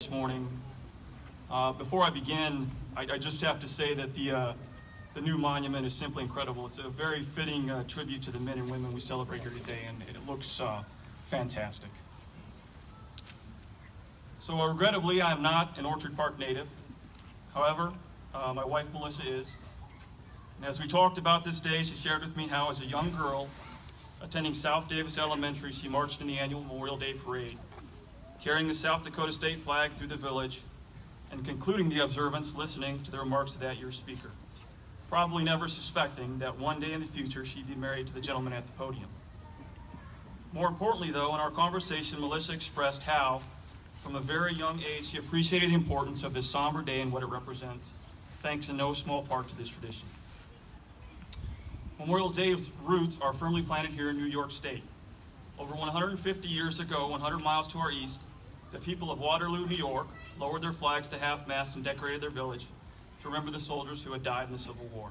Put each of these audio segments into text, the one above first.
this morning. Before I begin, I just have to say that the new monument is simply incredible. It's a very fitting tribute to the men and women we celebrate here today, and it looks fantastic. So regrettably, I am not an Orchard Park native. However, my wife Melissa is. And as we talked about this day, she shared with me how as a young girl attending South Davis Elementary, she marched in the annual Memorial Day Parade, carrying the South Dakota state flag through the village and concluding the observance listening to the remarks of that year's speaker, probably never suspecting that one day in the future she'd be married to the gentleman at the podium. More importantly, though, in our conversation, Melissa expressed how, from a very young age, she appreciated the importance of this somber day and what it represents, thanks in no small part to this tradition. Memorial Day's roots are firmly planted here in New York State. Over 150 years ago, 100 miles to our east, the people of Waterloo, New York, lowered their flags to half-mast and decorated their village to remember the soldiers who had died in the Civil War.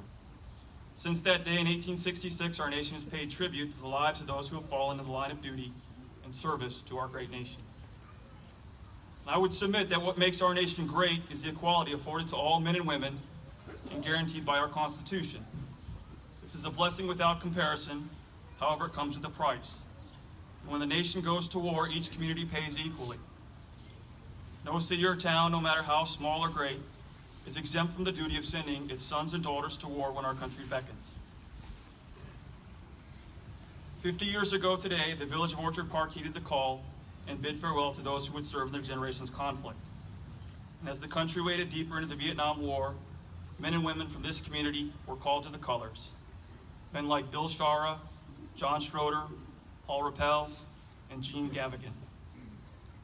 Since that day in 1866, our nation has paid tribute to the lives of those who have fallen in the line of duty and service to our great nation. I would submit that what makes our nation great is the equality afforded to all men and women and guaranteed by our Constitution. This is a blessing without comparison, however it comes with a price. And when the nation goes to war, each community pays equally. No city or town, no matter how small or great, is exempt from the duty of sending its sons and daughters to war when our country beckons. 50 years ago today, the village of Orchard Park heeded the call and bid farewell to those who would serve in their generation's conflict. And as the country waded deeper into the Vietnam War, men and women from this community were called to the colors. Men like Bill Shara, John Schroeder, Paul Rappel, and Gene Gavigan.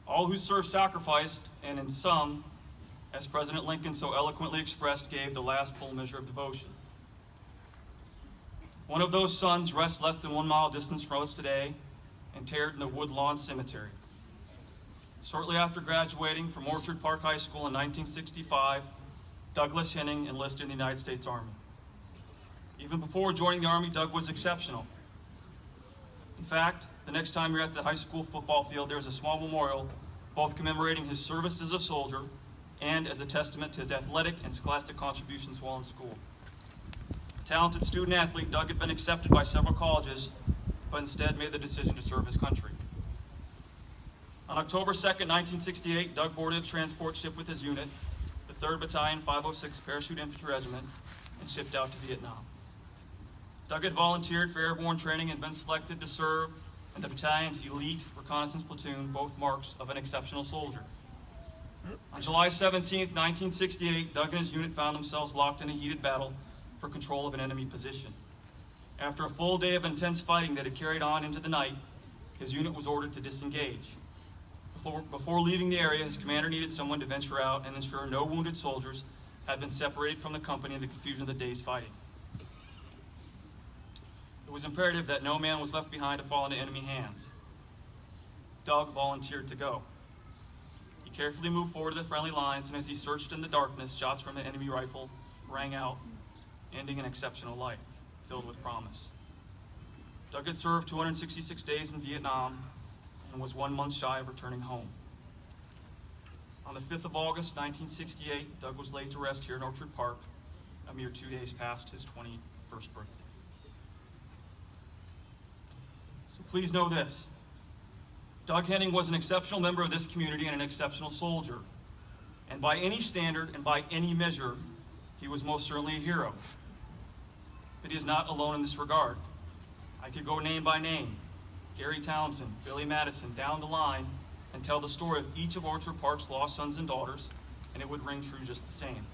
All who served sacrificed, and in some, as President Lincoln so eloquently expressed, gave the last full measure of devotion. One of those sons rests less than 1 mile distance from us today, interred in the Woodlawn Cemetery. Shortly after graduating from Orchard Park High School in 1965, Douglas Henning enlisted in the United States Army. Even before joining the Army, Doug was exceptional. In fact, the next time you're at the high school football field, there's a small memorial, both commemorating his service as a soldier and as a testament to his athletic and scholastic contributions while in school. A talented student athlete, Doug had been accepted by several colleges, but instead made the decision to serve his country. On October 2nd, 1968, Doug boarded a transport ship with his unit, the 3rd Battalion 506 Parachute Infantry Regiment, and shipped out to Vietnam. Doug had volunteered for airborne training and been selected to serve in the battalion's elite reconnaissance platoon, both marks of an exceptional soldier. On July 17, 1968, Doug and his unit found themselves locked in a heated battle for control of an enemy position. After a full day of intense fighting that had carried on into the night, his unit was ordered to disengage. Before leaving the area, his commander needed someone to venture out and ensure no wounded soldiers had been separated from the company in the confusion of the day's fighting. It was imperative that no man was left behind to fall into enemy hands. Doug volunteered to go. He carefully moved forward to the friendly lines, and as he searched in the darkness, shots from an enemy rifle rang out, ending an exceptional life, filled with promise. Doug had served 266 days in Vietnam and was 1 month shy of returning home. On the 5th of August, 1968, Doug was laid to rest here in Orchard Park, a mere 2 days past his 21st birthday. So please know this. Doug Henning was an exceptional member of this community and an exceptional soldier. And by any standard and by any measure, he was most certainly a hero. But he is not alone in this regard. I could go name by name, Gary Townsend, Billy Madison, down the line, and tell the story of each of Orchard Park's lost sons and daughters, and it would ring true just the same.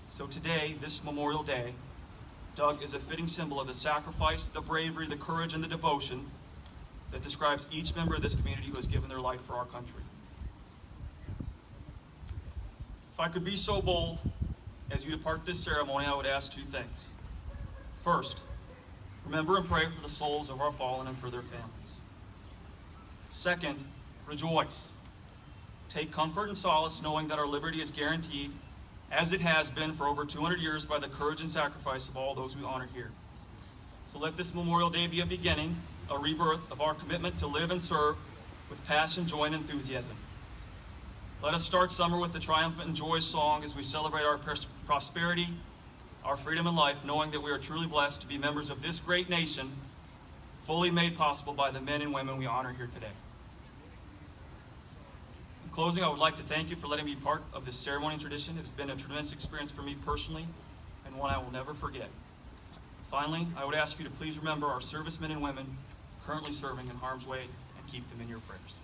So today, this Memorial Day, Doug is a fitting symbol of the sacrifice, the bravery, the courage, and the devotion that describes each member of this community who has given their life for our country. If I could be so bold as you depart this ceremony, I would ask 2 things. First, remember and pray for the souls of our fallen and for their families. Second, rejoice. Take comfort and solace knowing that our liberty is guaranteed, as it has been for over 200 years by the courage and sacrifice of all those we honor here. So let this Memorial Day be a beginning, a rebirth of our commitment to live and serve with passion, joy, and enthusiasm. Let us start summer with the Triumphant and Joy song as we celebrate our prosperity, our freedom and life, knowing that we are truly blessed to be members of this great nation, fully made possible by the men and women we honor here today. In closing, I would like to thank you for letting me be part of this ceremony and tradition. It has been a tremendous experience for me personally, and one I will never forget. Finally, I would ask you to please remember our servicemen and women currently serving in harm's way and keep them in your prayers.